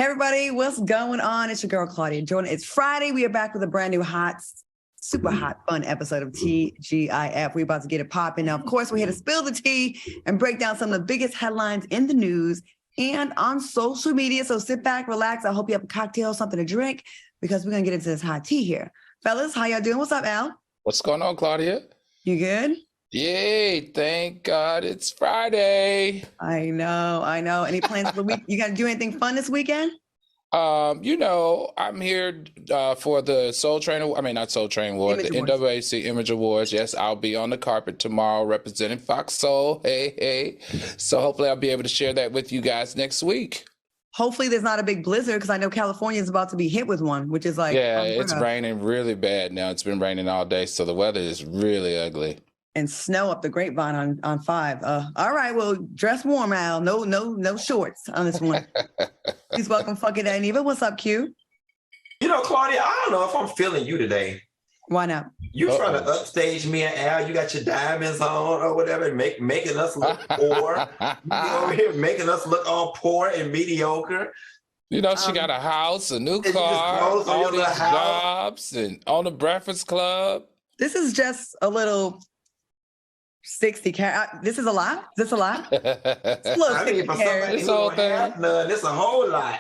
Hey everybody, what's going on? It's your girl Claudia. It's Friday. We are back with a brand new super hot, fun episode of TGIF. We're about to get it popping. Now, of course, we're here to spill the tea and break down some of the biggest headlines in the news and on social media. So sit back, relax. I hope you have a cocktail, something to drink, because we're gonna get into this hot tea here. Fellas, how y'all doing? What's up, Al? What's going on, Claudia? You good? Yay, thank God it's Friday. I know. Any plans for the week? You gonna do anything fun this weekend? I'm here for the not Soul Train Awards, the NAAC Image Awards. Yes, I'll be on the carpet tomorrow representing FOXSOUL. Hey. So hopefully I'll be able to share that with you guys next week. Hopefully there's not a big blizzard, because I know California is about to be hit with one, which is like... Yeah, it's raining really bad now. It's been raining all day, so the weather is really ugly. And snow up the grapevine on 5. All right, well, dress warm, Al. No shorts on this one. Please welcome Funky Day Neva. What's up, Q? You know, Claudia, I don't know if I'm feeling you today. Why not? You're trying to upstage me and Al. You got your diamonds on or whatever, making us look poor. You over here making us look all poor and mediocre. You know, she got a house, a new car, all these jobs, and on the Breakfast Club. This is just a little 60 carat. This is a lot? Is this a lot? It's a little 60 carat. This whole thing. None. It's a whole lot.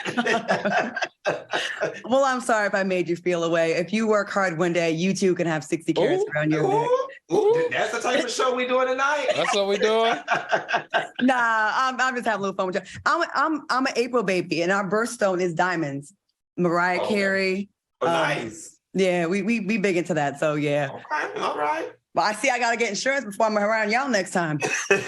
Well, I'm sorry if I made you feel away. If you work hard one day, you too can have 60 carats around your neck. That's the type of show we doing tonight. That's what we doing. Nah, I'm just having a little fun with you. I'm an April baby, and our birthstone is diamonds. Mariah Carey. Oh, nice. Yeah, we big into that. So yeah. Okay, all right. Well, I see I got to get insurance before I'm around y'all next time. All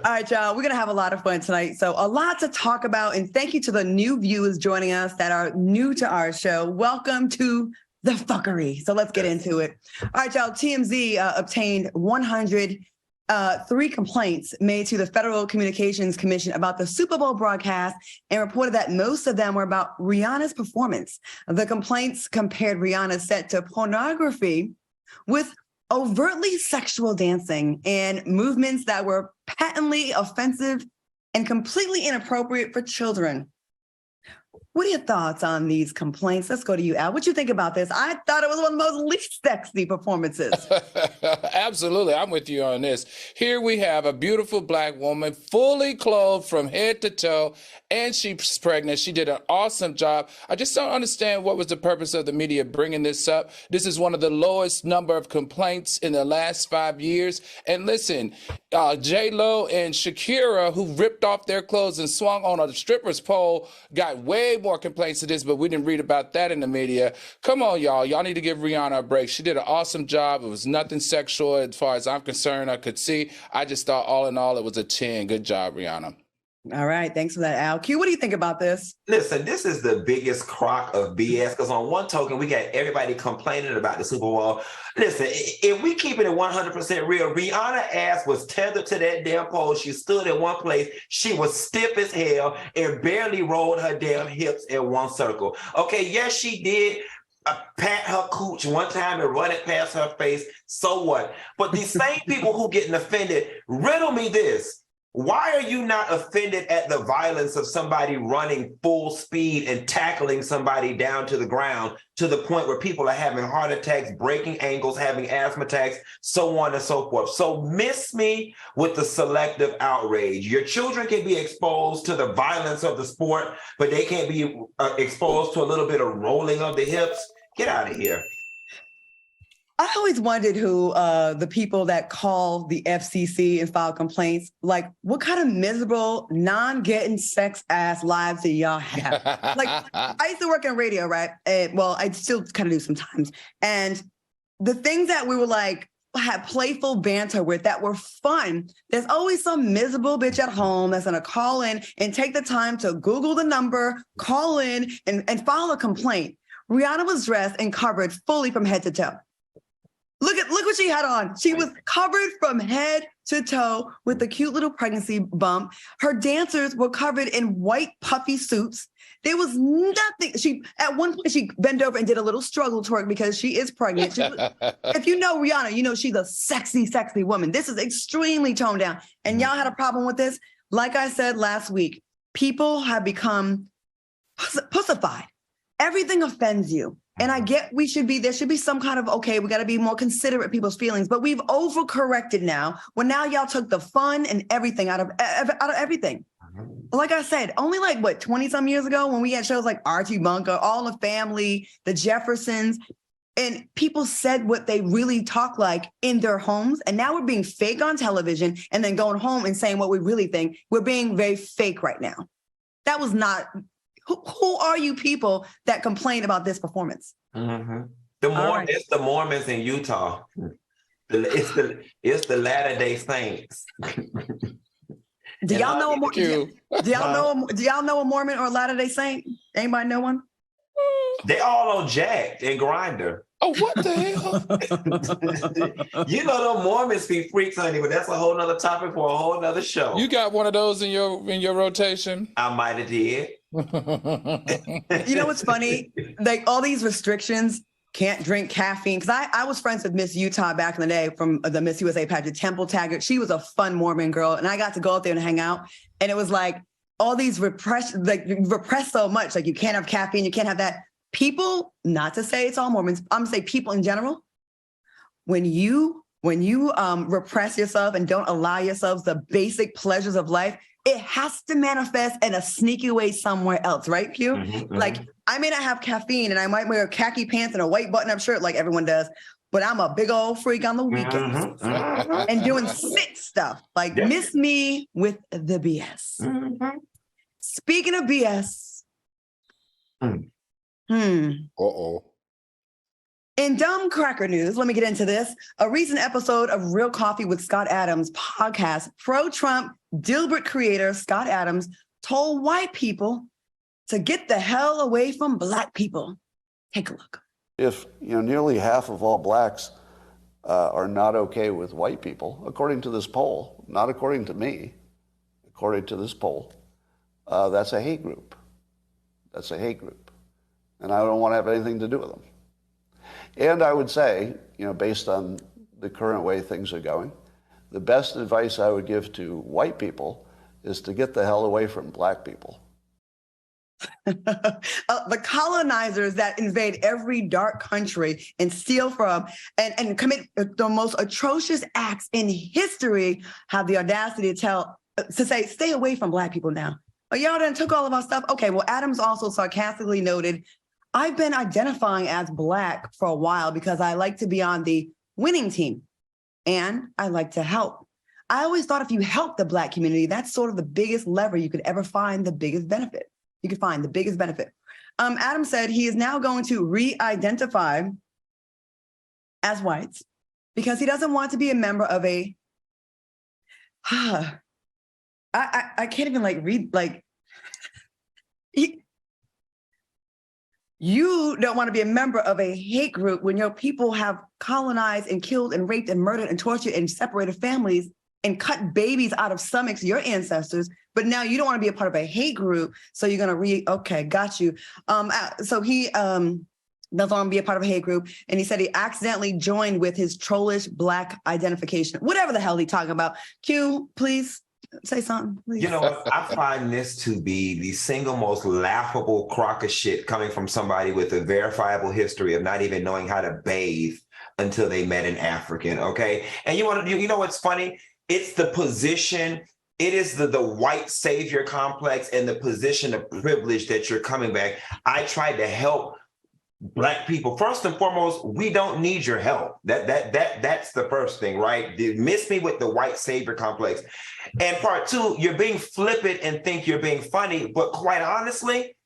right, y'all, we're going to have a lot of fun tonight. So a lot to talk about. And thank you to the new viewers joining us that are new to our show. Welcome to the fuckery. So let's get into it. All right, y'all, TMZ obtained 103 complaints made to the Federal Communications Commission about the Super Bowl broadcast and reported that most of them were about Rihanna's performance. The complaints compared Rihanna's set to pornography with overtly sexual dancing and movements that were patently offensive and completely inappropriate for children. What are your thoughts on these complaints? Let's go to you, Al. What you think about this? I thought it was one of the most least sexy performances. Absolutely. I'm with you on this. Here we have a beautiful Black woman, fully clothed from head to toe, and she's pregnant. She did an awesome job. I just don't understand what was the purpose of the media bringing this up. This is one of the lowest number of complaints in the last 5 years. And listen, J-Lo and Shakira, who ripped off their clothes and swung on a stripper's pole, got way more complaints to this, but we didn't read about that in the media. Come on, y'all. Y'all need to give Rihanna a break. She did an awesome job. It was nothing sexual as far as I'm concerned. I could see. I just thought all in all, it was a 10. Good job, Rihanna. All right. Thanks for that, Al. Q, what do you think about this? Listen, this is the biggest crock of BS, because on one token, we got everybody complaining about the Super Bowl. Listen, if we keep it at 100% real, Rihanna's ass was tethered to that damn pole. She stood in one place. She was stiff as hell and barely rolled her damn hips in one circle. Okay, yes, she did pat her cooch one time and run it past her face. So what? But these same people who getting offended, riddle me this. Why are you not offended at the violence of somebody running full speed and tackling somebody down to the ground to the point where people are having heart attacks, breaking ankles, having asthma attacks, so on and so forth? So miss me with the selective outrage. Your children can be exposed to the violence of the sport, but they can't be exposed to a little bit of rolling of the hips. Get out of here. I always wondered who the people that call the FCC and file complaints, like what kind of miserable, non-getting sex ass lives do y'all have? Like, I used to work in radio, right? Well, I still kind of do sometimes. And the things that we were like, had playful banter with that were fun. There's always some miserable bitch at home that's gonna call in and take the time to Google the number, call in and file a complaint. Rihanna was dressed and covered fully from head to toe. Look what she had on. She was covered from head to toe with a cute little pregnancy bump. Her dancers were covered in white puffy suits. There was nothing. At one point she bent over and did a little struggle twerk because she is pregnant. If you know Rihanna, you know she's a sexy, sexy woman. This is extremely toned down. And y'all had a problem with this. Like I said last week, people have become pussified. Everything offends you. And I get there should be some kind of, okay, we got to be more considerate of people's feelings, but we've overcorrected now. Well, now y'all took the fun and everything out of everything. Like I said, only 20 some years ago when we had shows like Archie Bunker, All in the Family, The Jeffersons, and people said what they really talk like in their homes. And now we're being fake on television and then going home and saying what we really think. We're being very fake right now. That was not, who are you people that complain about this performance? Mm-hmm. Right. It's the Mormons in Utah. It's the Latter-day Saints. Do y'all know a Mormon or a Latter-day Saint? Anybody know one? They all on Jack and Grinder. Oh, what the hell? You know them Mormons be freaks, honey, but that's a whole nother topic for a whole nother show. You got one of those in your rotation? I might have did. You know what's funny? Like all these restrictions, can't drink caffeine. Because I was friends with Miss Utah back in the day from the Miss USA pageant, Temple Taggart. She was a fun Mormon girl. And I got to go out there and hang out. And it was like all these repressed so much. Like you can't have caffeine, you can't have that. People, not to say it's all Mormons, I'm gonna say people in general, when you repress yourself and don't allow yourselves the basic pleasures of life, it has to manifest in a sneaky way somewhere else, right, Q? Mm-hmm. Like, I may not have caffeine and I might wear khaki pants and a white button-up shirt like everyone does, but I'm a big old freak on the weekends and doing sick stuff. Like, miss me with the BS. Mm-hmm. Speaking of BS, Uh-oh. in dumb cracker news, let me get into this. A recent episode of Real Coffee with Scott Adams podcast, pro-Trump Dilbert creator Scott Adams told white people to get the hell away from Black people. Take a look. If nearly half of all blacks are not okay with white people, according to this poll, not according to me, according to this poll, that's a hate group. That's a hate group. And I don't want to have anything to do with them. And I would say, based on the current way things are going, the best advice I would give to white people is to get the hell away from Black people. The colonizers that invade every dark country and steal from and commit the most atrocious acts in history have the audacity to say, stay away from Black people now. Oh, y'all done took all of our stuff? Okay, well, Adams also sarcastically noted, I've been identifying as Black for a while because I like to be on the winning team and I like to help. I always thought if you help the Black community, that's sort of the biggest lever you could ever find the biggest benefit. You could find the biggest benefit. Adams said he is now going to re-identify as whites because he doesn't want to be a member of a, I can't even read, you don't want to be a member of a hate group when your people have colonized and killed and raped and murdered and tortured and separated families and cut babies out of stomachs, your ancestors, but now you don't want to be a part of a hate group, so you're going to okay, got you. So he doesn't want to be a part of a hate group, and he said he accidentally joined with his trollish Black identification, whatever the hell he's talking about. Q, please. Say something, please. You know what? I find this to be the single most laughable crock of shit coming from somebody with a verifiable history of not even knowing how to bathe until they met an African, okay? And you know what's funny? It's the position, it is the white savior complex and the position of privilege that you're coming back. I tried to help Black people. First and foremost, we don't need your help. That's the first thing, right? Miss me with the white savior complex. And part two, you're being flippant and think you're being funny, but quite honestly,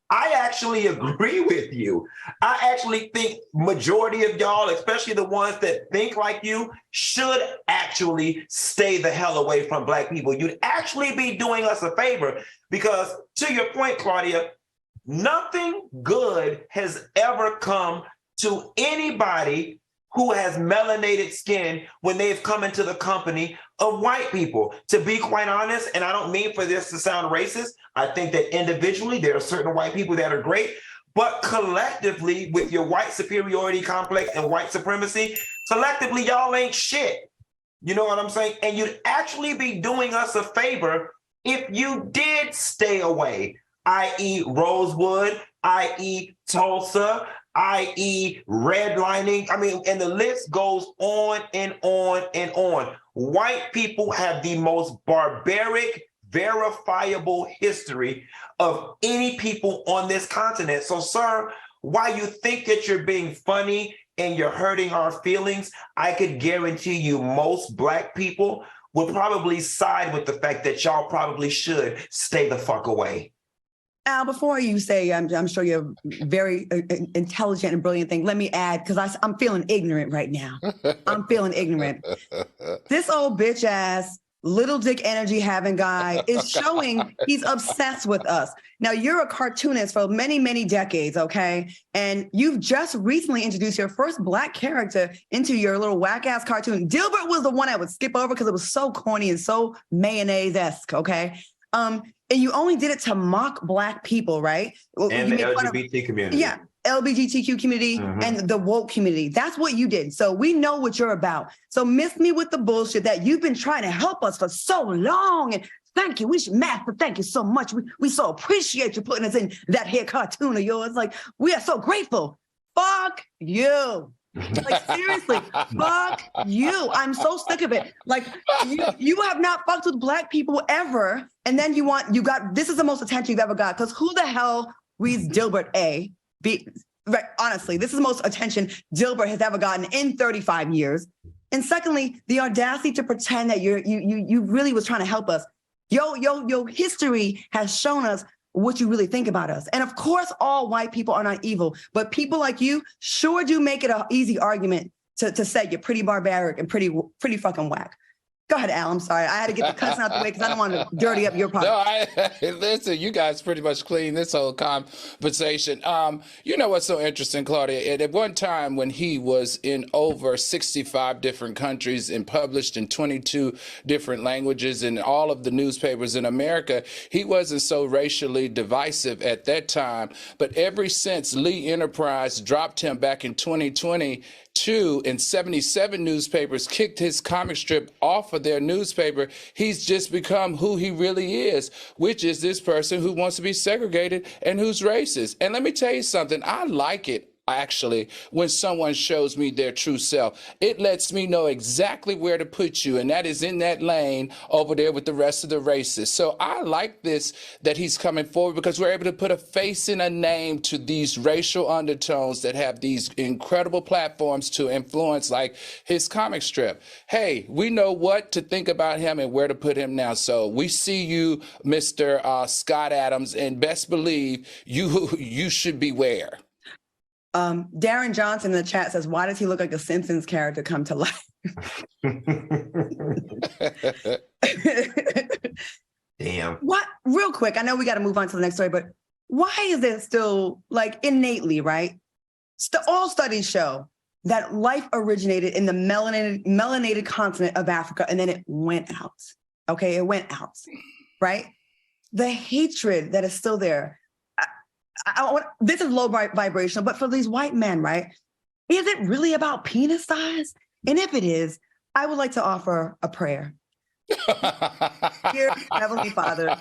I actually agree with you. I actually think majority of y'all, especially the ones that think like you, should actually stay the hell away from Black people. You'd actually be doing us a favor because, to your point, Claudia, nothing good has ever come to anybody who has melanated skin when they've come into the company of white people. To be quite honest, and I don't mean for this to sound racist, I think that individually there are certain white people that are great, but collectively with your white superiority complex and white supremacy, collectively y'all ain't shit. You know what I'm saying? And you'd actually be doing us a favor if you did stay away, i.e. Rosewood, i.e. Tulsa, i.e. redlining, I mean, and the list goes on and on and on. White people have the most barbaric, verifiable history of any people on this continent. So, sir, while you think that you're being funny and you're hurting our feelings, I could guarantee you most Black people will probably side with the fact that y'all probably should stay the fuck away. Al, before you say, I'm sure you're very intelligent and brilliant thing, let me add, because I'm feeling ignorant right now. I'm feeling ignorant. This old bitch ass, little dick energy having guy is showing he's obsessed with us. Now, you're a cartoonist for many, many decades, okay? And you've just recently introduced your first Black character into your little whack-ass cartoon. Dilbert was the one I would skip over because it was so corny and so mayonnaise-esque, okay? And you only did it to mock Black people, right? And the LGBT community. Yeah, LGBTQ community and the woke community. That's what you did. So we know what you're about. So miss me with the bullshit that you've been trying to help us for so long. And thank you. We should master. Thank you so much. We so appreciate you putting us in that here cartoon of yours. Like, we are so grateful. Fuck you. Like, seriously, fuck you. I'm so sick of it. Like, you have not fucked with Black people ever. And then this is the most attention you've ever got. Because who the hell reads Dilbert A? Right, honestly, this is the most attention Dilbert has ever gotten in 35 years. And secondly, the audacity to pretend that you really was trying to help us. Your history has shown us what you really think about us. And of course, all white people are not evil, but people like you sure do make it an easy argument to say you're pretty barbaric and pretty fucking whack. Go ahead, Al. I'm sorry. I had to get the cussing out the way because I don't want to dirty up your podcast. No, listen, you guys pretty much clean this whole conversation. You know what's so interesting, Claudia? At one time when he was in over 65 different countries and published in 22 different languages in all of the newspapers in America, he wasn't so racially divisive at that time. But ever since Lee Enterprise dropped him back in 2022, and 77 newspapers kicked his comic strip off of their newspaper, he's just become who he really is, which is this person who wants to be segregated and who's racist. And let me tell you something, I like it. Actually, when someone shows me their true self, it lets me know exactly where to put you, and that is in that lane over there with the rest of the racists. So I like this, that he's coming forward, because we're able to put a face and a name to these racial undertones that have these incredible platforms to influence, like his comic strip. Hey, we know what to think about him and where to put him now. So we see you, Mr. Scott Adams, and best believe you should beware. Darren Johnson in the chat says, why does he look like a Simpsons character come to life? Damn. What? Real quick, I know we got to move on to the next story, but why is there still, like, innately, right? All studies show that life originated in the melanated continent of Africa, and then it went out. Okay, it went out, right? The hatred that is still there. This is low vibrational, but for these white men, right? Is it really about penis size? And if it is, I would like to offer a prayer. Dear Heavenly Father,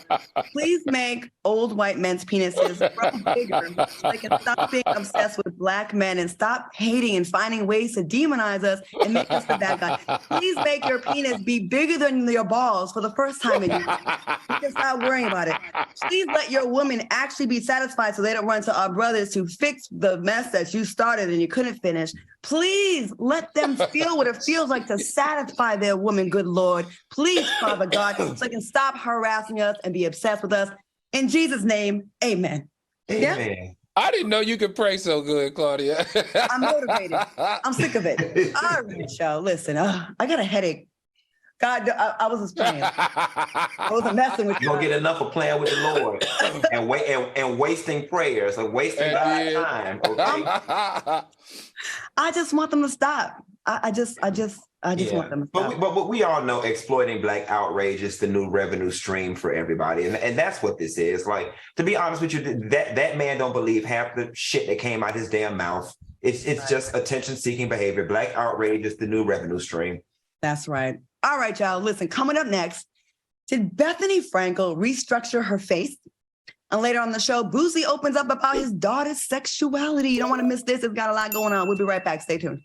please make old white men's penises grow bigger so they can stop being obsessed with Black men and stop hating and finding ways to demonize us and make us the bad guy. Please make your penis be bigger than your balls for the first time in your life. You can stop worrying about it. Please let your women actually be satisfied so they don't run to our brothers to fix the mess that you started and you couldn't finish. Please let them feel what it feels like to satisfy their woman, good Lord. Please, Father God, so they can stop harassing us and be obsessed with us. In Jesus' name, amen. Amen. Yeah? I didn't know you could pray so good, Claudia. I'm motivated. I'm sick of it. All right, y'all. Listen, I got a headache. God, I was just playing. I wasn't messing with you. You don't get enough of playing with the Lord and wasting prayers and wasting God's time. Okay? I just want them to stop. I just want them to stop. But we all know exploiting Black outrage is the new revenue stream for everybody. And that's what this is. Like, to be honest with you, that man don't believe half the shit that came out his damn mouth. It's right. Just attention-seeking behavior. Black outrage is the new revenue stream. That's right. All right, y'all. Listen, coming up next, Did Bethenny Frankel restructure her face? And later on the show, Boosie opens up about his daughter's sexuality. You don't want to miss this. It's got a lot going on. We'll be right back. Stay tuned.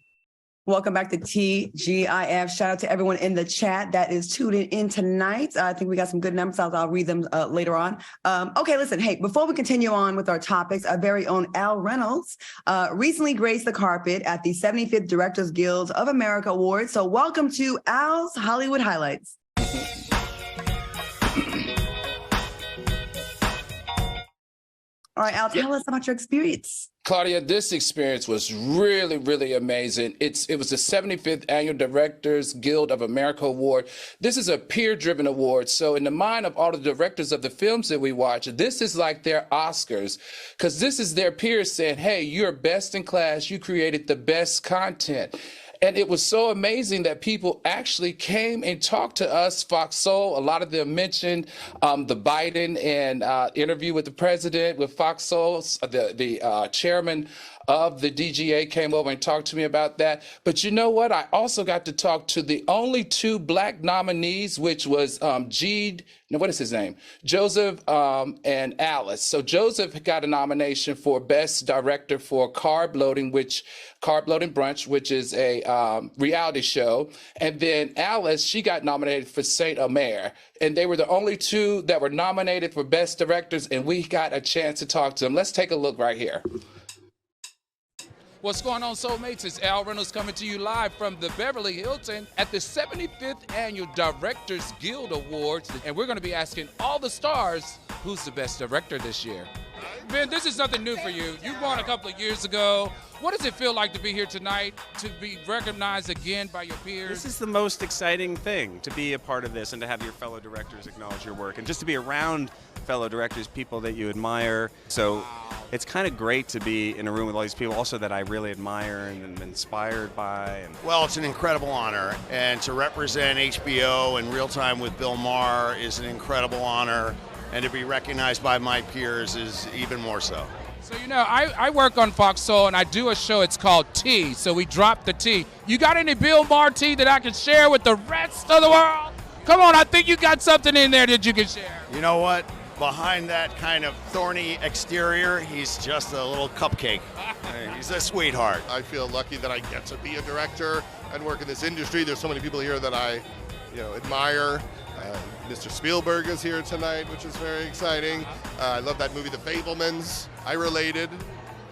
Welcome back to TGIF. Shout out to everyone in the chat that is tuning in tonight. I think we got some good numbers. I'll read them later on. Okay, listen. Hey, before we continue on with our topics, our very own Al Reynolds recently graced the carpet at the 75th Directors Guild of America Awards. So welcome to Al's Hollywood Highlights. All right, Al, tell us about your experience. Claudia, this experience was really, really amazing. It was the 75th Annual Directors Guild of America Award. This is a peer-driven award. So in the mind of all the directors of the films that we watch, this is like their Oscars, because this is their peers saying, hey, you're best in class. You created the best content. And it was so amazing that people actually came and talked to us, FOXSOUL. A lot of them mentioned the Biden and interview with the president, with FOXSOUL. The chairman of the DGA came over and talked to me about that. But you know what? I also got to talk to the only two Black nominees, which was what is his name? Joseph and Alice. So Joseph got a nomination for Best Director for Carb Loading Brunch, which is a reality show. And then Alice, she got nominated for Saint Omer. And they were the only two that were nominated for Best Directors, and we got a chance to talk to them. Let's take a look right here. What's going on, Soulmates? It's Al Reynolds coming to you live from the Beverly Hilton at the 75th Annual Directors Guild Awards. And we're going to be asking all the stars who's the best director this year. Ben, this is nothing new for you. You won a couple of years ago. What does it feel like to be here tonight, to be recognized again by your peers? This is the most exciting thing, to be a part of this and to have your fellow directors acknowledge your work and just to be around fellow directors, people that you admire. So it's kind of great to be in a room with all these people also that I really admire and am inspired by. Well, it's an incredible honor, and to represent HBO in real time with Bill Maher is an incredible honor, and to be recognized by my peers is even more so. So, you know, I work on FOXSOUL, and I do a show, it's called Tea, so we drop the tea. You got any Bill Maher tea that I can share with the rest of the world? Come on, I think you got something in there that you can share. You know what? Behind that kind of thorny exterior, he's just a little cupcake. He's a sweetheart. I feel lucky that I get to be a director and work in this industry. There's so many people here that I, admire. Mr. Spielberg is here tonight, which is very exciting. I love that movie, The Fabelmans. I related.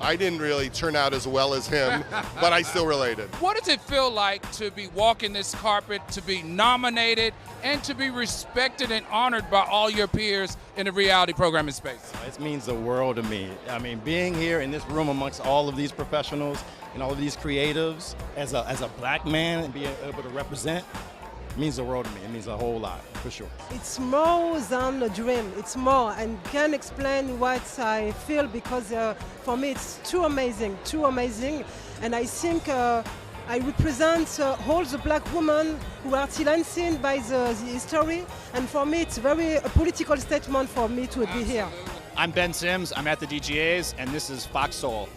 I didn't really turn out as well as him, but I still related. What does it feel like to be walking this carpet, to be nominated, and to be respected and honored by all your peers in the reality programming space? It means the world to me. I mean, being here in this room amongst all of these professionals and all of these creatives, as a Black man and being able to represent, means the world to me. It means a whole lot, for sure. It's more than a dream. It's more, and can't explain what I feel because for me it's too amazing. And I think I represent all the Black women who are still unseen by the history. And for me, it's a political statement for me to be here. I'm Ben Sims. I'm at the DGAs, and this is FOXSOUL.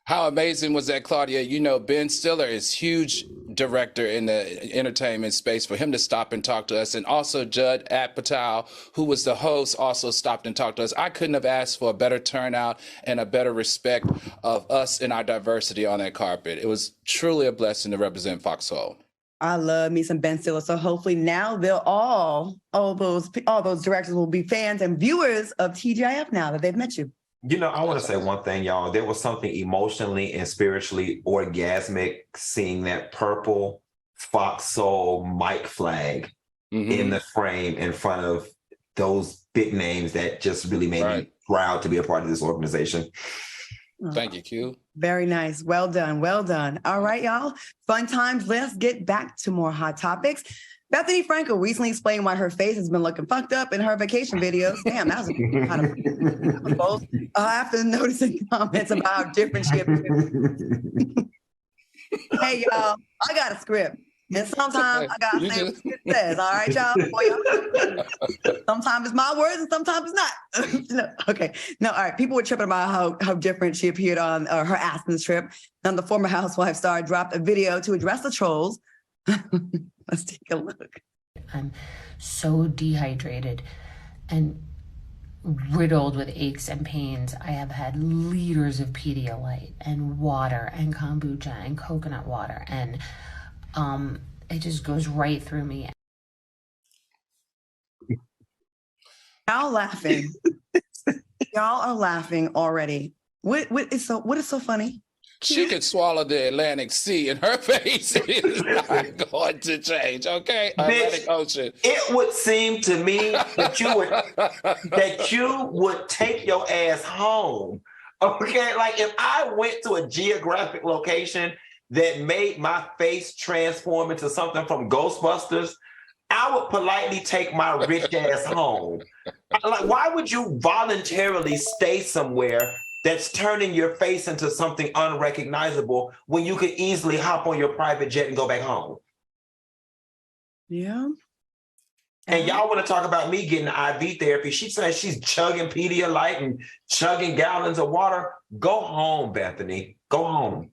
How amazing was that, Claudia? You know, Ben Stiller is huge director in the entertainment space. For him to stop and talk to us, and also Judd Apatow, who was the host, also stopped and talked to us. I couldn't have asked for a better turnout and a better respect of us and our diversity on that carpet. It was truly a blessing to represent FOXSOUL. I love me some Ben Stiller. So hopefully now they'll all those directors will be fans and viewers of TGIF now that they've met you. You know, I want to say one thing, y'all. There was something emotionally and spiritually orgasmic seeing that purple FOXSOUL mic flag in the frame in front of those big names that just really made me proud to be a part of this organization. Thank you, Q. Very nice. Well done. Well done. All right, y'all. Fun times. Let's get back to more hot topics. Bethenny Frankel recently explained why her face has been looking fucked up in her vacation videos. Damn, that was kind of both. After noticing comments about how different she appears. Hey, y'all, I got a script. And sometimes I got to say what the script says. All right, y'all? Sometimes it's my words and sometimes it's not. No, okay. No, all right. People were tripping about how different she appeared on her Athens trip. Then the former housewife star dropped a video to address the trolls Let's take a look. I'm so dehydrated and riddled with aches and pains. I have had liters of Pedialyte and water and kombucha and coconut water, and it just goes right through me. Y'all laughing. Y'all are laughing already. What is so funny? She could swallow the Atlantic Sea and her face is not going to change, okay? Atlantic Ocean. It would seem to me that you would take your ass home. Okay, like if I went to a geographic location that made my face transform into something from Ghostbusters, I would politely take my rich ass home. Like, why would you voluntarily stay somewhere that's turning your face into something unrecognizable when you could easily hop on your private jet and go back home? Yeah. And y'all want to talk about me getting IV therapy. She says she's chugging Pedialyte and chugging gallons of water. Go home, Bethenny. Go home.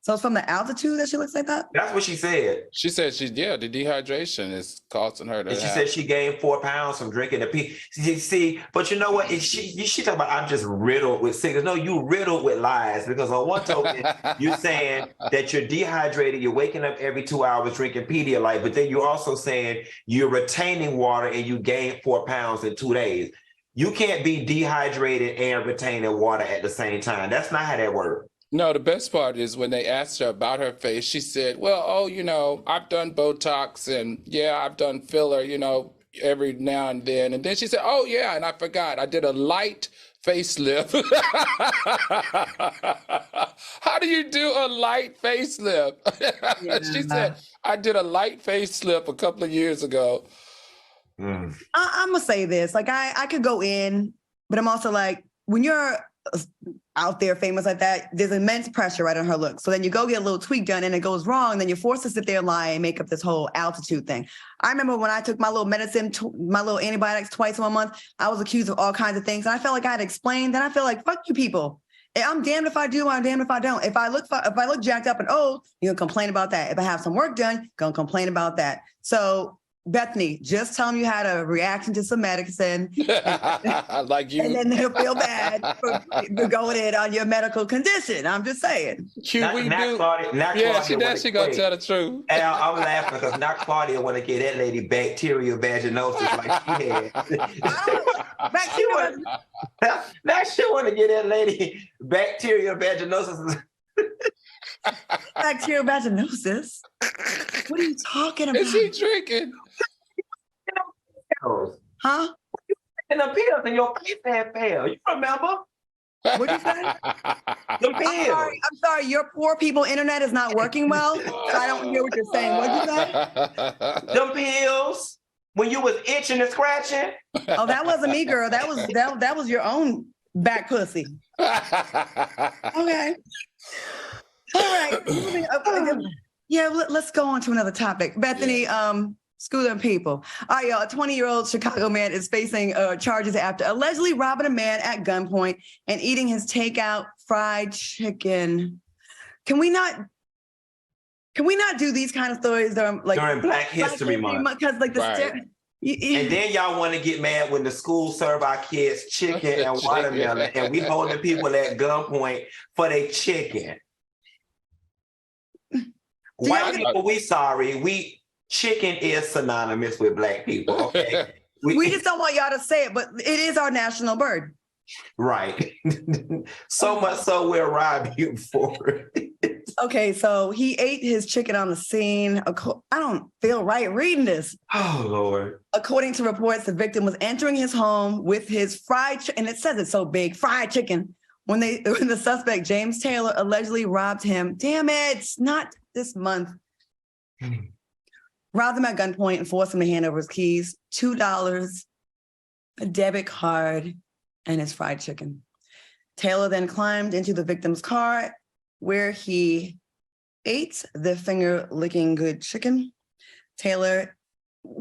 So it's from the altitude that she looks like that? That's what she said. She said the dehydration is costing her. And she said she gained 4 pounds from drinking the pee. See, but you know what? She talking about I'm just riddled with sickness. No, you riddled with lies, because on one token, you're saying that you're dehydrated, you're waking up every 2 hours drinking Pedialyte, but then you're also saying you're retaining water and you gained 4 pounds in 2 days. You can't be dehydrated and retaining water at the same time. That's not how that works. No, the best part is when they asked her about her face, she said, well, I've done Botox and I've done filler, every now and then. And then she said, oh yeah, and I forgot, I did a light facelift. How do you do a light facelift? Yeah. She said, I did a light facelift a couple of years ago. I'm gonna say this, like I could go in, but I'm also like, when you're out there famous like that, there's immense pressure right on her look. So then you go get a little tweak done and it goes wrong, then you're forced to sit there and lie and make up this whole altitude thing. I remember when I took my little medicine, my little antibiotics twice in a month, I was accused of all kinds of things. And I felt like I had explained. Then I feel like, fuck you people. I'm damned if I do, I'm damned if I don't. If I look jacked up and old, you're gonna complain about that. If I have some work done, gonna complain about that. So Bethenny, just tell them you had a reaction to some medicine. Like you. And then they'll feel bad for going in on your medical condition. I'm just saying. Claudia, she gonna tell the truth. Al, I'm laughing because now Claudia want to get that lady bacterial vaginosis like she had. Now she want to get that lady bacterial vaginosis. Bacterial vaginosis? What are you talking about? Is he drinking? Huh? And the pills in your face had failed. You remember? What'd you say? The pills. I'm sorry. Your poor people internet is not working well. So I don't hear what you're saying. What'd you say? Them pills. When you was itching and scratching. Oh, that wasn't me, girl. That was your own back pussy. Okay. All right. Yeah, let's go on to another topic. Bethenny, screw them people. All right, y'all. A 20-year-old Chicago man is facing charges after allegedly robbing a man at gunpoint and eating his takeout fried chicken. Can we not do these kind of stories during Black History Month? Because and then y'all want to get mad when the school serve our kids chicken and watermelon, and we holding people at gunpoint for their chicken. White people, we sorry. Chicken is synonymous with Black people, okay? We just don't want y'all to say it, but it is our national bird. Right. So much so we'll rob you for it. Okay, so he ate his chicken on the scene. I don't feel right reading this. Oh, Lord. According to reports, the victim was entering his home with his fried chicken, and it says it's so big, fried chicken, when the suspect, James Taylor, allegedly robbed him. Damn it, not this month. Robbed him at gunpoint and forced him to hand over his keys, $2, a debit card, and his fried chicken. Taylor then climbed into the victim's car where he ate the finger-licking good chicken. Taylor,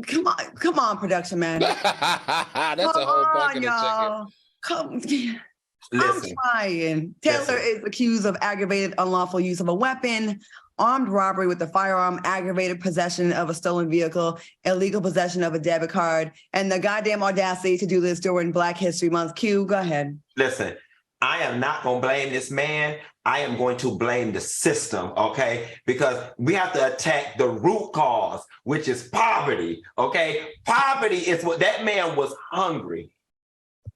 come on, production man. That's a whole bucket of chicken. I'm trying. Taylor is accused of aggravated unlawful use of a weapon, armed robbery with a firearm, aggravated possession of a stolen vehicle, illegal possession of a debit card, and the goddamn audacity to do this during Black History Month. Q, go ahead. Listen, I am not going to blame this man. I am going to blame the system, okay? Because we have to attack the root cause, which is poverty, okay? Poverty is what that man was hungry.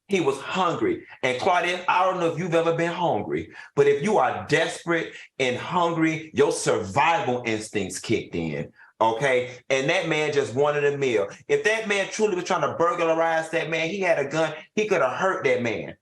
He was hungry. And Claudia, I don't know if you've ever been hungry, but if you are desperate and hungry, your survival instincts kicked in, okay? And that man just wanted a meal. If that man truly was trying to burglarize that man, he had a gun, he could have hurt that man.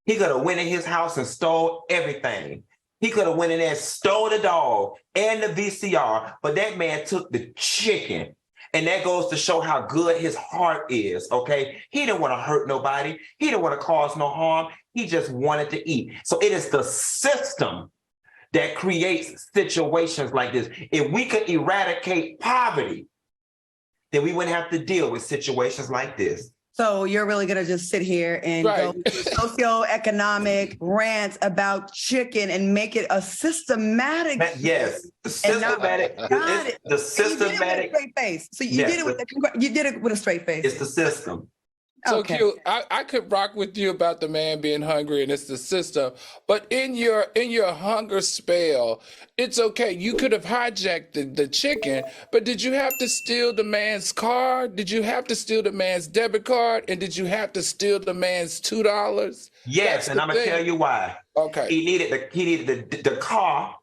He could have went in his house and stole everything. He could have went in there and stole the dog and the VCR, but that man took the chicken. And that goes to show how good his heart is, okay? He didn't want to hurt nobody. He didn't want to cause no harm. He just wanted to eat. So it is the system that creates situations like this. If we could eradicate poverty, then we wouldn't have to deal with situations like this. So you're really going to just sit here and go socioeconomic rants about chicken and make it a systematic. Yes, systematic. The systematic. You did it with a straight face. So you did it with a straight face. It's the system. So Q, I could rock with you about the man being hungry and it's the system, but in your hunger spell, it's okay. You could have hijacked the chicken, but did you have to steal the man's car? Did you have to steal the man's debit card? And did you have to steal the man's $2? Yes, and I'm gonna tell you why. Okay. He needed the car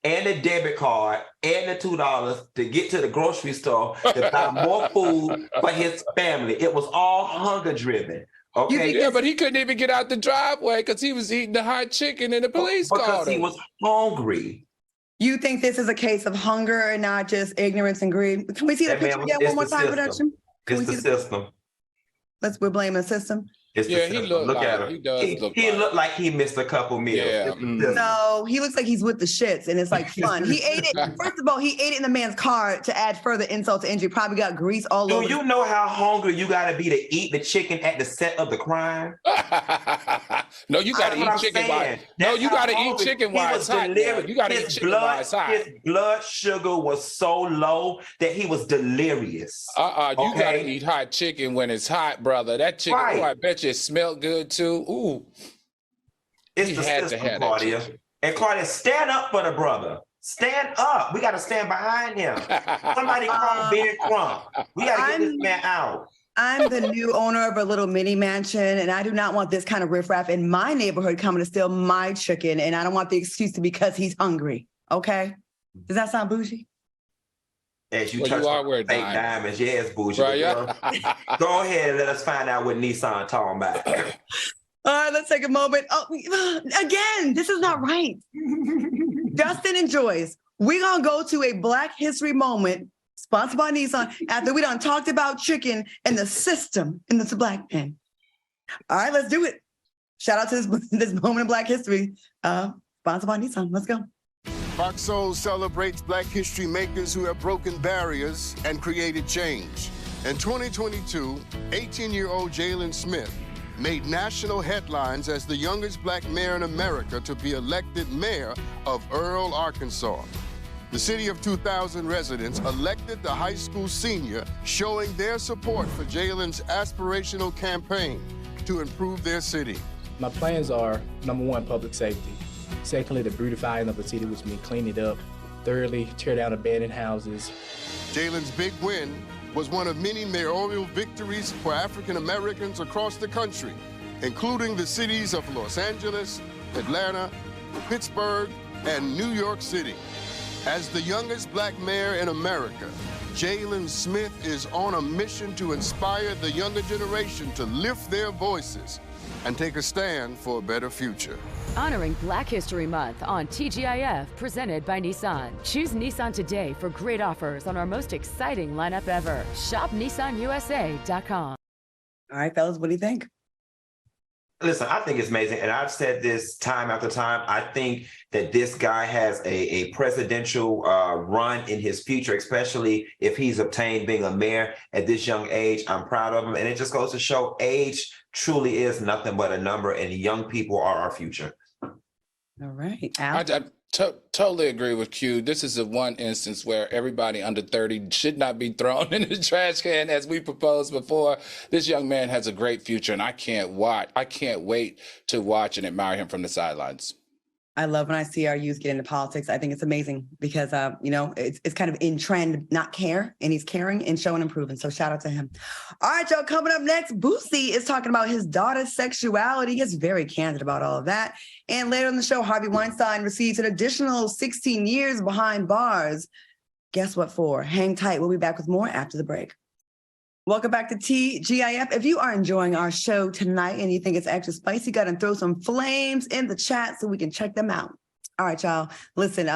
and the debit card and the $2 to get to the grocery store to buy more food for his family. It was all hunger driven. Okay. Yeah, but he couldn't even get out the driveway because he was eating the hot chicken and the police called him. Because he was hungry. You think this is a case of hunger and not just ignorance and greed? Can we see the picture again one more time, production? It's the system. We're blaming the system. It's yeah, he looked look like at him. He does look he looked like he missed a couple meals. Yeah. No, he looks like he's with the shits and it's like fun. He ate it. First of all, he ate it in the man's car to add further insult to injury. Probably got grease all over. Do you know how hungry you got to be to eat the chicken at the set of the crime? No, you got to eat chicken while. No, you got to eat chicken while it's hot. You got to eat chicken while it's hot. His blood sugar was so low that he was delirious. You got to eat hot chicken when it's hot, brother. That chicken, I bet you it smelled good too. Ooh. It's the system, Claudia. And Claudia, stand up for the brother. Stand up. We got to stand behind him. Somebody call Big Crump. We got to get this man out. I'm the new owner of a little mini mansion, and I do not want this kind of riffraff in my neighborhood coming to steal my chicken, and I don't want the excuse to be because he's hungry. Okay? Does that sound bougie? As you touch fake diamonds. Yes, bougie. Right, yeah. Go ahead and let us find out what Nissan talking about. All right, let's take a moment. Oh, again, this is not right. Justin and Joyce, we're going to go to a Black History moment sponsored by Nissan after we done talked about chicken and the system in this Black man. All right, let's do it. Shout out to this moment in Black History, sponsored by Nissan. Let's go. FOXSOUL celebrates Black history makers who have broken barriers and created change. In 2022, 18-year-old Jalen Smith made national headlines as the youngest Black mayor in America to be elected mayor of Earle, Arkansas. The city of 2,000 residents elected the high school senior, showing their support for Jalen's aspirational campaign to improve their city. My plans are, number one, public safety. Secondly, the beautifying of the city, which means clean it up. Thirdly, tear down abandoned houses. Jalen's big win was one of many mayoral victories for African Americans across the country, including the cities of Los Angeles, Atlanta, Pittsburgh, and New York City. As the youngest Black mayor in America, Jalen Smith is on a mission to inspire the younger generation to lift their voices and take a stand for a better future. Honoring Black History Month on TGIF, presented by Nissan. Choose Nissan today for great offers on our most exciting lineup ever. Shop NissanUSA.com. All right, fellas, what do you think? Listen, I think it's amazing, and I've said this time after time. I think that this guy has a presidential run in his future, especially if he's obtained being a mayor at this young age. I'm proud of him, and it just goes to show age truly is nothing but a number, and young people are our future. All right. Totally agree with Q. This is the one instance where everybody under 30 should not be thrown in the trash can, as we proposed before. This young man has a great future, and I can't wait to watch and admire him from the sidelines. I love when I see our youth get into politics. I think it's amazing because, it's kind of in trend, not care, and he's caring and showing improving. So shout out to him. All right, y'all, coming up next, Boosie is talking about his daughter's sexuality. He's very candid about all of that. And later in the show, Harvey Weinstein receives an additional 16 years behind bars. Guess what for? Hang tight. We'll be back with more after the break. Welcome back to TGIF. If you are enjoying our show tonight and you think it's extra spicy, go ahead and throw some flames in the chat so we can check them out. All right, y'all. Listen,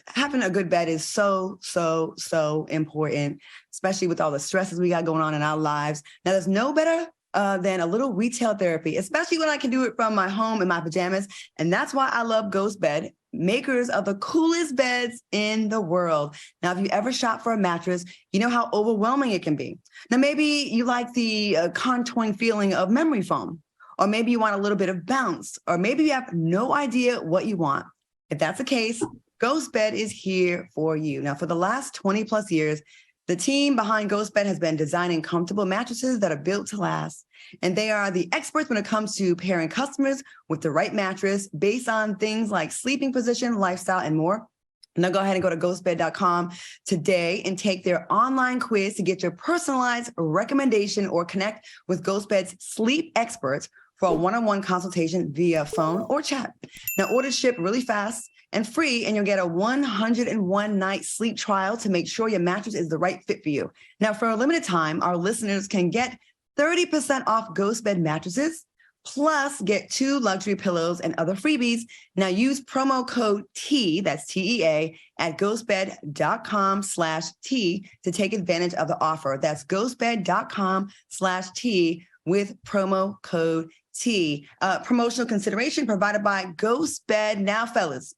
having a good bed is so, so, so important, especially with all the stresses we got going on in our lives. Now, there's no better than a little retail therapy, especially when I can do it from my home in my pajamas. And that's why I love GhostBed, makers of the coolest beds in the world. Now, if you ever shop for a mattress, you know how overwhelming it can be. Now, maybe you like the contouring feeling of memory foam, or maybe you want a little bit of bounce, or maybe you have no idea what you want. If that's the case, GhostBed is here for you. Now, for the last 20 plus years, the team behind GhostBed has been designing comfortable mattresses that are built to last. And they are the experts when it comes to pairing customers with the right mattress based on things like sleeping position, lifestyle, and more. Now go ahead and go to ghostbed.com today and take their online quiz to get your personalized recommendation or connect with GhostBed's sleep experts for a one-on-one consultation via phone or chat. Now orders ship really fast and free, and you'll get a 101-night sleep trial to make sure your mattress is the right fit for you. Now, for a limited time, our listeners can get 30% off GhostBed mattresses, plus get 2 luxury pillows and other freebies. Now use promo code T, that's TEA, at ghostbed.com/T to take advantage of the offer. That's ghostbed.com/T with promo code T. Promotional consideration provided by GhostBed. Now, fellas,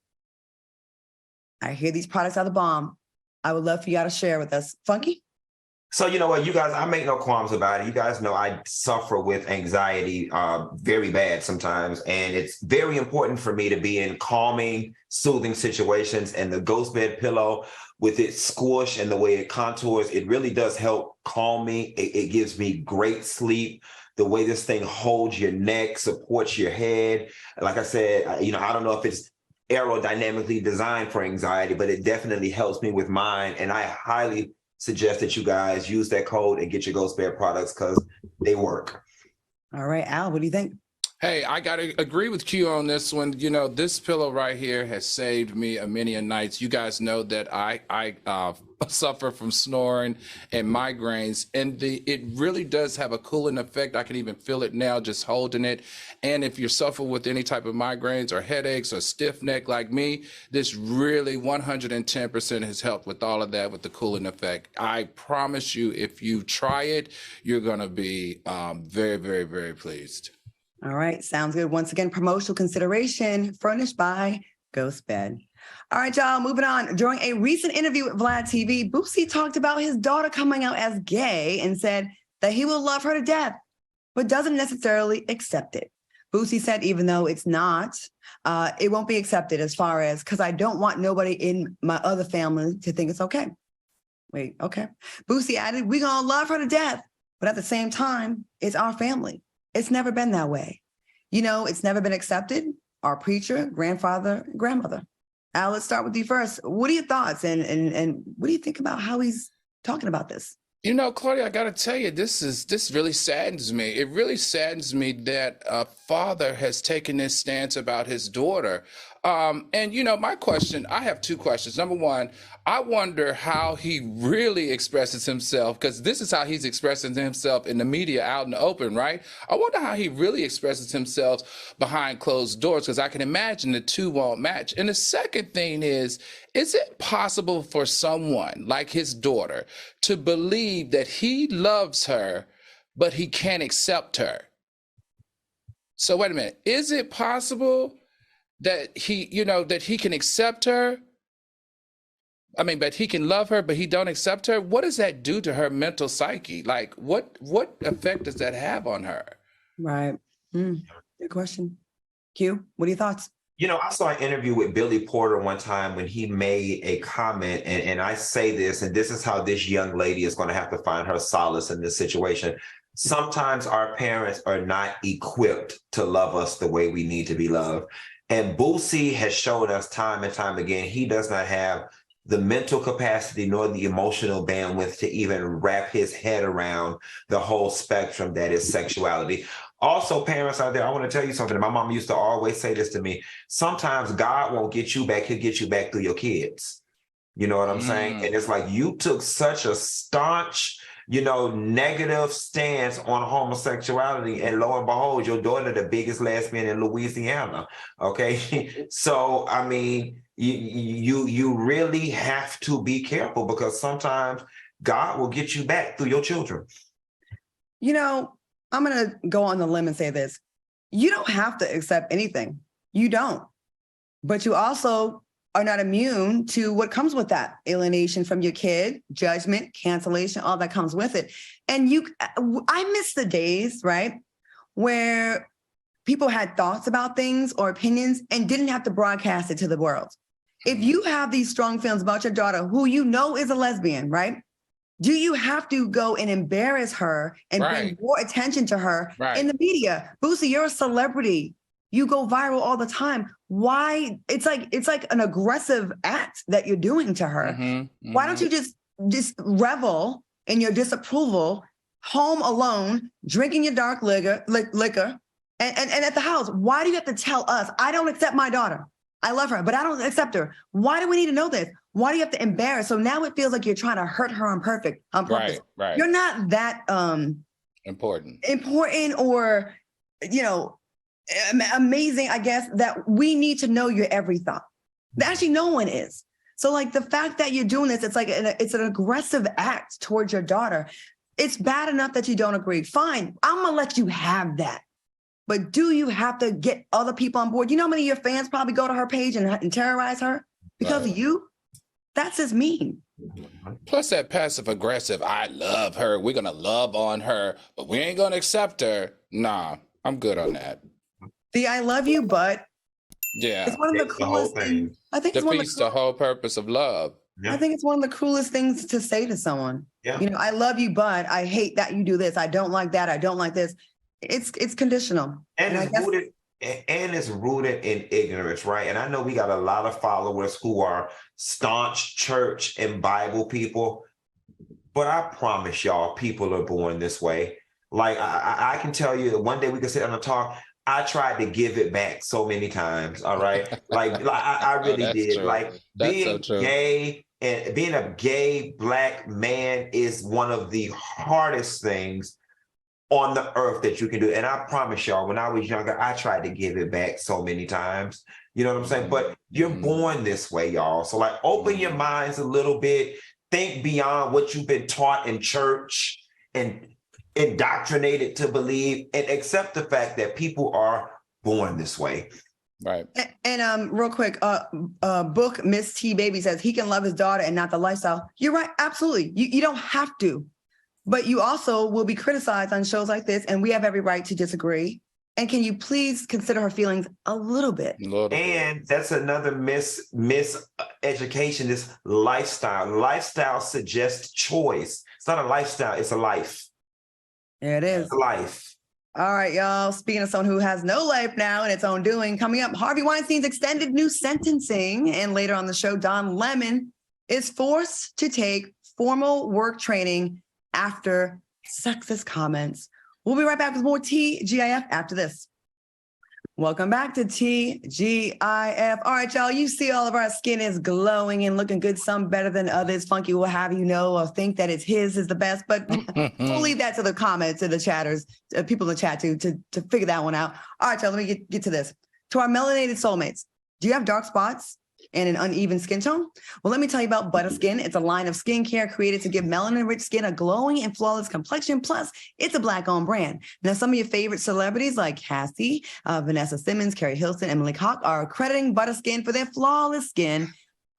I hear these products are the bomb. I would love for y'all to share with us. Funky? So you know what, you guys, I make no qualms about it. You guys know I suffer with anxiety very bad sometimes, and it's very important for me to be in calming, soothing situations. And the GhostBed pillow, with its squish and the way it contours, it really does help calm me. It gives me great sleep. The way this thing holds your neck, supports your head. Like I said, I don't know if it's aerodynamically designed for anxiety, but it definitely helps me with mine. And I highly suggest that you guys use that code and get your GhostBed products because they work. All right, Al, what do you think? Hey, I got to agree with Q on this one. You know, this pillow right here has saved me a many a nights. You guys know that I suffer from snoring and migraines, and it really does have a cooling effect. I can even feel it now just holding it. And if you suffer with any type of migraines or headaches or stiff neck like me, this really 110% has helped with all of that with the cooling effect. I promise you, if you try it, you're going to be very, very, very pleased. All right, sounds good. Once again, promotional consideration furnished by GhostBed. All right, y'all, moving on. During a recent interview with Vlad TV, Boosie talked about his daughter coming out as gay and said that he will love her to death, but doesn't necessarily accept it. Boosie said even though it's not, it won't be accepted as far as, because I don't want nobody in my other family to think it's okay. Wait, okay. Boosie added, we're going to love her to death, but at the same time, it's our family. It's never been that way. You know, it's never been accepted. Our preacher, grandfather, grandmother. Al, let's start with you first. What are your thoughts and what do you think about how he's talking about this? You know, Claudia, I got to tell you, this really saddens me. It really saddens me that a father has taken this stance about his daughter. And, you know, my question, I have 2 questions. Number one, I wonder how he really expresses himself, because this is how he's expressing himself in the media out in the open, right? I wonder how he really expresses himself behind closed doors, because I can imagine the 2 won't match. And the second thing is it possible for someone like his daughter to believe that he loves her, but he can't accept her? So wait a minute, is it possible that he can accept her? I mean, but he can love her, but he don't accept her? What does that do to her mental psyche? Like, what effect does that have on her? Right. Good question. Q, what are your thoughts? You know, I saw an interview with Billy Porter one time when he made a comment, and I say this, and this is how this young lady is going to have to find her solace in this situation. Sometimes our parents are not equipped to love us the way we need to be loved. And Boosie has shown us time and time again, he does not have the mental capacity nor the emotional bandwidth to even wrap his head around the whole spectrum that is sexuality. Also, parents out there, I want to tell you something. My mom used to always say this to me. Sometimes God won't get you back. He'll get you back through your kids. You know what I'm saying? And it's like you took such a staunch, negative stance on homosexuality. And lo and behold, your daughter, the biggest lesbian in Louisiana. Okay. So, I mean, you really have to be careful because sometimes God will get you back through your children. I'm going to go on the limb and say this. You don't have to accept anything. You don't. But you also are not immune to what comes with that. Alienation from your kid, judgment, cancellation, all that comes with it. And I miss the days, right, where people had thoughts about things or opinions and didn't have to broadcast it to the world. If you have these strong feelings about your daughter, who you know is a lesbian, right? Do you have to go and embarrass her and bring more attention to her in the media? Boosie, you're a celebrity. You go viral all the time. Why? It's like an aggressive act that you're doing to her. Why don't you just revel in your disapproval, home alone, drinking your dark liquor, and at the house? Why do you have to tell us, I don't accept my daughter? I love her, but I don't accept her. Why do we need to know this? Why do you have to embarrass? So now it feels like you're trying to hurt her on purpose. Right. You're not that important or, amazing, I guess, that we need to know your every thought. Actually, no one is. So like the fact that you're doing this, it's like it's an aggressive act towards your daughter. It's bad enough that you don't agree. Fine, I'm going to let you have that. But do you have to get other people on board? You know how many of your fans probably go to her page and terrorize her because of you? That's just mean. Plus that passive aggressive, I love her. We're going to love on her, but we ain't going to accept her. Nah, I'm good on that. The I love you, but it's one of the coolest things. I think defeats the whole purpose of love. Yeah. I think it's one of the cruelest things to say to someone. Yeah. I love you, but I hate that you do this. I don't like that. I don't like this. It's conditional. And it's rooted in ignorance, right? And I know we got a lot of followers who are staunch church and Bible people, but I promise y'all, people are born this way. Like I can tell you that one day we can sit down and talk. I tried to give it back so many times. All right. like I really did. True. Like being gay and being a gay Black man is one of the hardest things on the earth that you can do. And I promise y'all, when I was younger, I tried to give it back so many times. You know what I'm saying? But you're born this way, y'all. So like open your minds a little bit, think beyond what you've been taught in church and indoctrinated to believe, and accept the fact that people are born this way. Right. And real quick, book Miss T Baby says he can love his daughter and not the lifestyle. You're right. Absolutely. You don't have to. But you also will be criticized on shows like this, and we have every right to disagree. And can you please consider her feelings a little bit? And that's another miseducation, this lifestyle. Lifestyle suggests choice. It's not a lifestyle, it's a life. There it is. It's a life. All right, y'all. Speaking of someone who has no life now and its own doing, coming up, Harvey Weinstein's extended new sentencing. And later on the show, Don Lemon is forced to take formal work training after sexist comments. We'll be right back with more TGIF after this. Welcome back to TGIF. All right, y'all, you see all of our skin is glowing and looking good, some better than others. Funky will have you know or think that it's his is the best, but we'll leave that to the comments, to the chatters, people in the chat to figure that one out. All right, y'all, let me get to this. To our melanated soulmates, do you have dark spots and an uneven skin tone? Well, let me tell you about ButtahSkin. It's a line of skincare created to give melanin-rich skin a glowing and flawless complexion. Plus, it's a Black-owned brand. Now, some of your favorite celebrities like Cassie, Vanessa Simmons, Carrie Hilson, Emily Koch are crediting ButtahSkin for their flawless skin.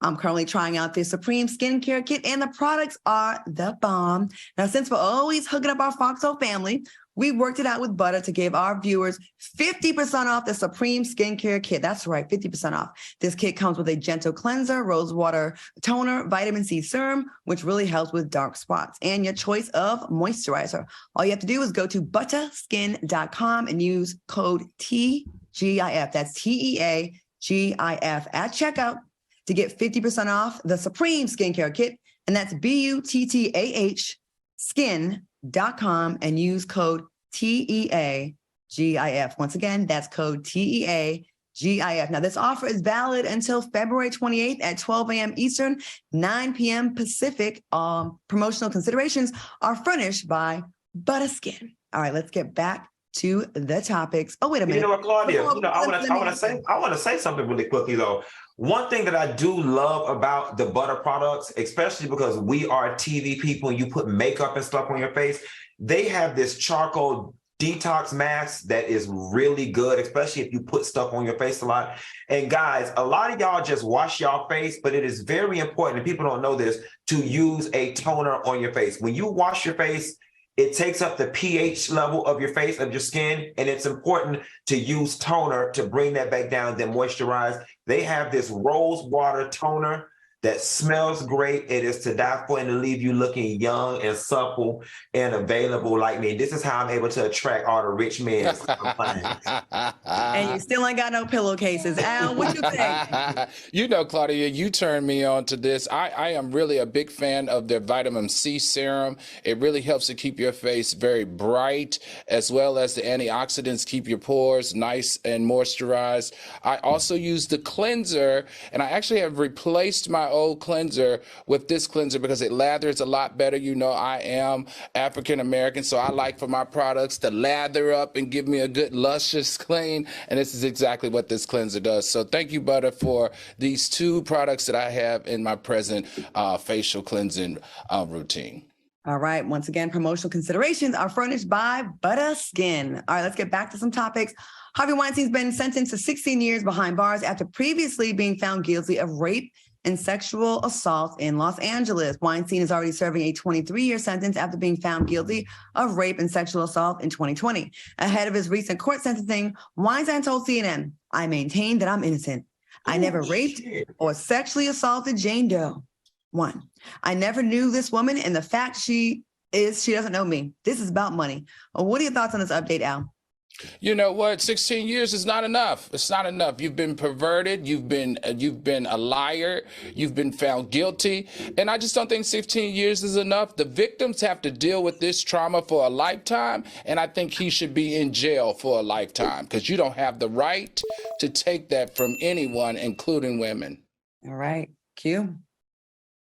I'm currently trying out this Supreme skincare kit, and the products are the bomb. Now, since we're always hooking up our FOXSOUL family, we worked it out with Butter to give our viewers 50% off the Supreme skincare kit. That's right, 50% off. This kit comes with a gentle cleanser, rose water toner, vitamin C serum, which really helps with dark spots, and your choice of moisturizer. All you have to do is go to ButtahSkin.com and use code TGIF. That's TEAGIF at checkout to get 50% off the Supreme skincare kit. And that's BUTTAH skin.com and use code TEAGIF. Once again, that's code TEAGIF. Now, this offer is valid until February 28th at 12 a.m. Eastern, 9 p.m. Pacific. Promotional considerations are furnished by ButtahSkin. All right, let's get back to the topics. Oh, wait a minute. You know what, Claudia? I want to say something really quickly though. One thing that I do love about the Butter products, especially because we are TV people and you put makeup and stuff on your face, they have this charcoal detox mask that is really good, especially if you put stuff on your face a lot. And guys, a lot of y'all just wash y'all face, but it is very important, and people don't know this, to use a toner on your face. When you wash your face, it takes up the pH level of your face, of your skin, and it's important to use toner to bring that back down, then moisturize. They have this rose water toner that smells great. It is to die for and to leave you looking young and supple and available like me. This is how I'm able to attract all the rich men. And you still ain't got no pillowcases. Al, what you think? You know, Claudia, you turned me on to this. I am really a big fan of their vitamin C serum. It really helps to keep your face very bright, as well as the antioxidants keep your pores nice and moisturized. I also use the cleanser, and I actually have replaced my old cleanser with this cleanser because it lathers a lot better. You know, I am African American, so I like for my products to lather up and give me a good luscious clean, and this is exactly what this cleanser does. So thank you, Butter, for these two products that I have in my present facial cleansing routine. All right. Once again, promotional considerations are furnished by ButtahSkin. All right, let's get back to some topics. Harvey Weinstein's been sentenced to 16 years behind bars after previously being found guilty of rape and sexual assault in Los Angeles. Weinstein is already serving a 23-year sentence after being found guilty of rape and sexual assault in 2020. Ahead of his recent court sentencing, Weinstein told CNN, "I maintain that I'm innocent. I never raped or sexually assaulted Jane Doe. 1, I never knew this woman, and the fact she doesn't know me. This is about money." What are your thoughts on this update, Al? You know what? 16 years is not enough. It's not enough. You've been perverted. You've been a liar. You've been found guilty. And I just don't think 16 years is enough. The victims have to deal with this trauma for a lifetime. And I think he should be in jail for a lifetime because you don't have the right to take that from anyone, including women. All right. Q.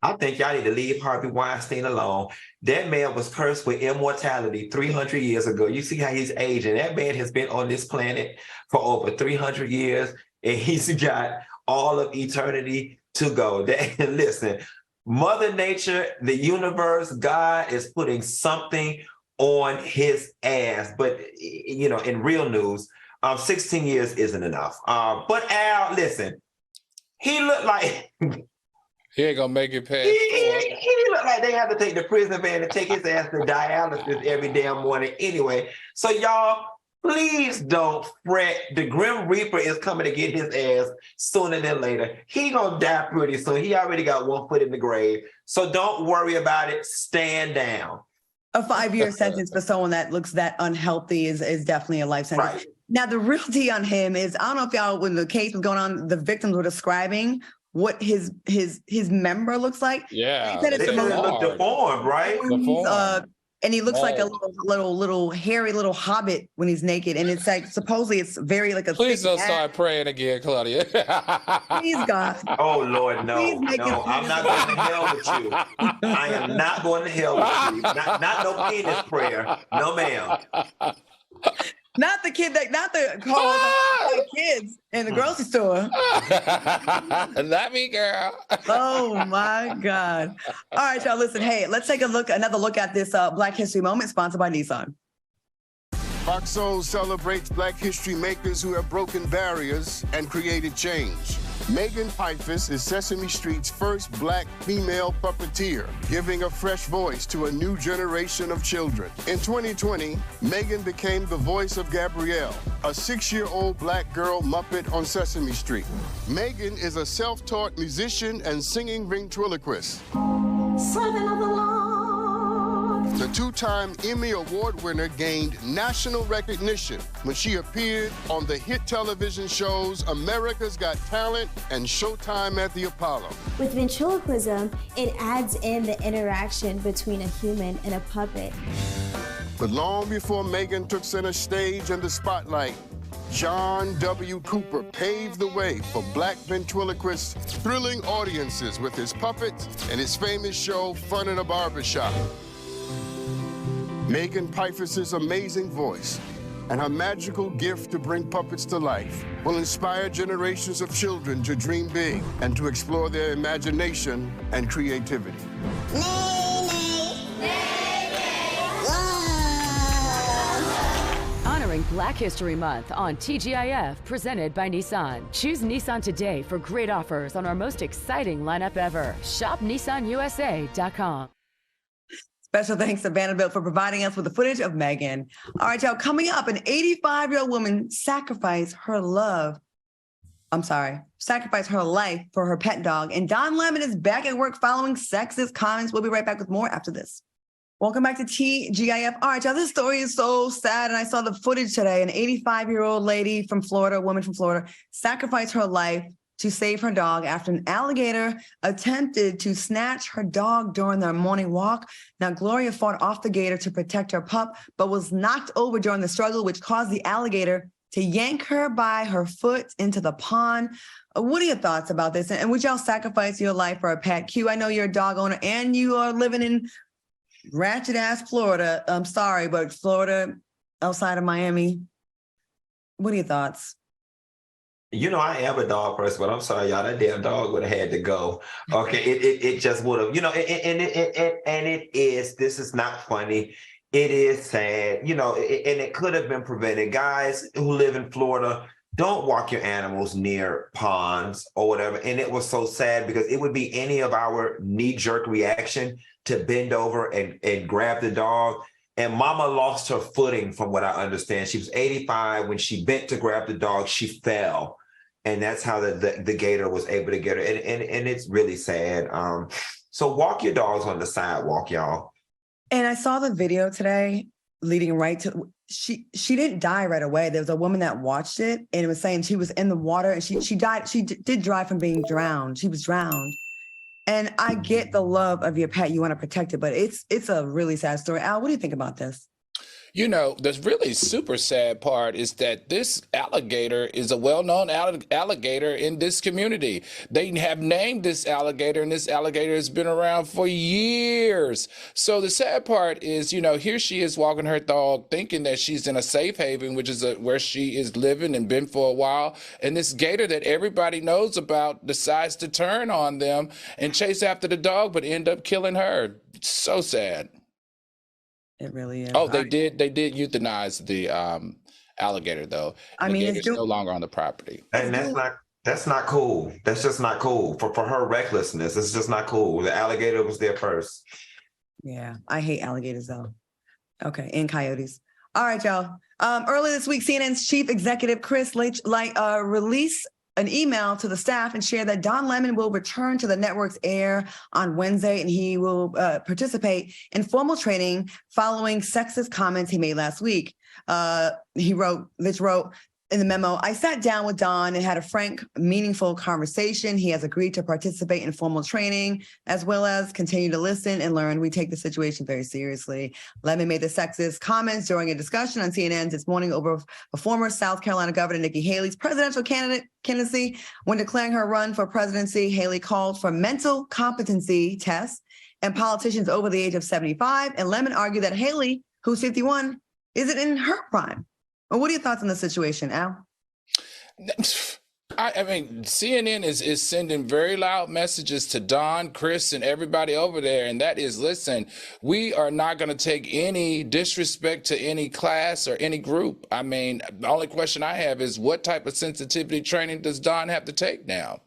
I think y'all need to leave Harvey Weinstein alone. That man was cursed with immortality 300 years ago. You see how he's aging. That man has been on this planet for over 300 years, and he's got all of eternity to go. Listen, Mother Nature, the universe, God is putting something on his ass. But, you know, in real news, 16 years isn't enough. But Al, listen, he looked like... He ain't gonna make it past. He looked like they have to take the prison van and take his ass to dialysis every damn morning anyway. So y'all, please don't fret. The Grim Reaper is coming to get his ass sooner than later. He gonna die pretty soon. He already got one foot in the grave. So don't worry about it. Stand down. A 5-year sentence for someone that looks that unhealthy is definitely a life sentence. Right. Now, the real tea on him is, I don't know if y'all, when the case was going on, the victims were describing what his member looks like. Yeah, he said it's deformed, right? And he looks like a little hairy little hobbit when he's naked. And it's like, supposedly it's very like a... Please don't start praying again, Claudia. Please, God. Oh, Lord, no. No, I'm not going to hell with you. I am not going to hell with you. Not no penis prayer. No, ma'am. Not the call kids in the grocery store. Not me, girl. Oh my God. All right, y'all, listen. Hey, let's take another look at this Black History Moment sponsored by Nissan. FOXSOUL celebrates Black history makers who have broken barriers and created change. Megan Pifus is Sesame Street's first black female puppeteer, giving a fresh voice to a new generation of children. In 2020, Megan became the voice of Gabrielle, a 6-year-old black girl Muppet on Sesame Street. Megan is a self-taught musician and singing ventriloquist. The 2-time Emmy Award winner gained national recognition when she appeared on the hit television shows America's Got Talent and Showtime at the Apollo. With ventriloquism, it adds in the interaction between a human and a puppet. But long before Megan took center stage in the spotlight, John W. Cooper paved the way for black ventriloquists, thrilling audiences with his puppets and his famous show, Fun in a Barbershop. Megan Pifus' amazing voice and her magical gift to bring puppets to life will inspire generations of children to dream big and to explore their imagination and creativity. Honoring Black History Month on TGIF, presented by Nissan. Choose Nissan today for great offers on our most exciting lineup ever. Shop NissanUSA.com. Special thanks to Vanderbilt for providing us with the footage of Megan. All right, y'all, coming up, an 85-year-old woman sacrificed her life for her pet dog. And Don Lemon is back at work following sexist comments. We'll be right back with more after this. Welcome back to TGIF. All right, y'all, this story is so sad. And I saw the footage today. An 85-year-old lady from Florida, a woman from Florida, sacrificed her life to save her dog after an alligator attempted to snatch her dog during their morning walk. Now, Gloria fought off the gator to protect her pup, but was knocked over during the struggle, which caused the alligator to yank her by her foot into the pond. What are your thoughts about this? And would y'all sacrifice your life for a pet? Q, I know you're a dog owner and you are living in ratchet-ass Florida. I'm sorry, but Florida, outside of Miami. What are your thoughts? You know, I am a dog person, but I'm sorry, y'all. That damn dog would have had to go. Okay, it just would have. You know, and it is. This is not funny. It is sad. You know, and it could have been prevented. Guys who live in Florida, don't walk your animals near ponds or whatever. And it was so sad because it would be any of our knee-jerk reaction to bend over and grab the dog. And Mama lost her footing, from what I understand. She was 85. When she bent to grab the dog, she fell. And that's how the gator was able to get her. And it's really sad. So walk your dogs on the sidewalk, y'all. And I saw the video today leading right to, she didn't die right away. There was a woman that watched it and it was saying she was in the water and she died. She did die from being drowned. She was drowned. And I get the love of your pet. You want to protect it, but it's a really sad story. Al, what do you think about this? You know, the really super sad part is that this alligator is a well-known alligator in this community. They have named this alligator, and this alligator has been around for years. So the sad part is, you know, here she is walking her dog thinking that she's in a safe haven, which is where she is living and been for a while. And this gator that everybody knows about decides to turn on them and chase after the dog, but end up killing her. So sad. It really is. Oh, they did euthanize the alligator, though. I mean, it's no longer on the property. And that's not cool. That's just not cool. For her recklessness, it's just not cool. The alligator was there first. Yeah, I hate alligators though. Okay, and coyotes. All right, y'all. Earlier this week, CNN's chief executive Chris released an email to the staff and shared that Don Lemon will return to the network's air on Wednesday, and he will participate in formal training following sexist comments he made last week. He wrote in the memo, I sat down with Don and had a frank, meaningful conversation. He has agreed to participate in formal training as well as continue to listen and learn. We take the situation very seriously. Lemon made the sexist comments during a discussion on CNN this morning over a former South Carolina Governor Nikki Haley's presidential candidacy. When declaring her run for presidency, Haley called for mental competency tests and politicians over the age of 75. And Lemon argued that Haley, who's 51, isn't in her prime. Well, what are your thoughts on the situation, Al? I mean, CNN is sending very loud messages to Don, Chris, and everybody over there. And that is, listen, we are not going to take any disrespect to any class or any group. I mean, the only question I have is what type of sensitivity training does Don have to take now?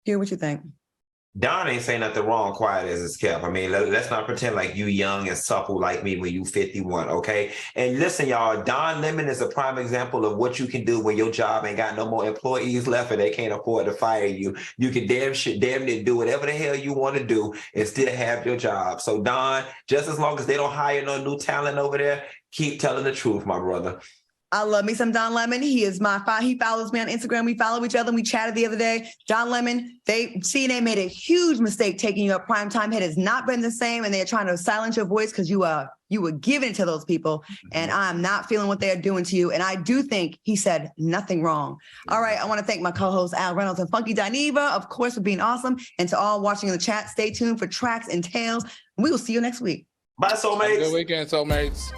Hear what you think. Don ain't saying nothing wrong, quiet as it's kept. I mean, let's not pretend like you young and supple like me when you 51, okay? And listen, y'all, Don Lemon is a prime example of what you can do when your job ain't got no more employees left and they can't afford to fire you. You can damn near do whatever the hell you want to do and still have your job. So Don, just as long as they don't hire no new talent over there, keep telling the truth, my brother. I love me some Don Lemon. He follows me on Instagram. We follow each other. And we chatted the other day. Don Lemon, CNN made a huge mistake taking you up primetime. It has not been the same, and they're trying to silence your voice because you were giving it to those people, and I'm not feeling what they're doing to you. And I do think he said nothing wrong. All right, I want to thank my co-hosts Al Reynolds and Funky Dineva, of course, for being awesome, and to all watching in the chat. Stay tuned for Tracks and Tales. We will see you next week. Bye, soulmates. Have a good weekend, soulmates.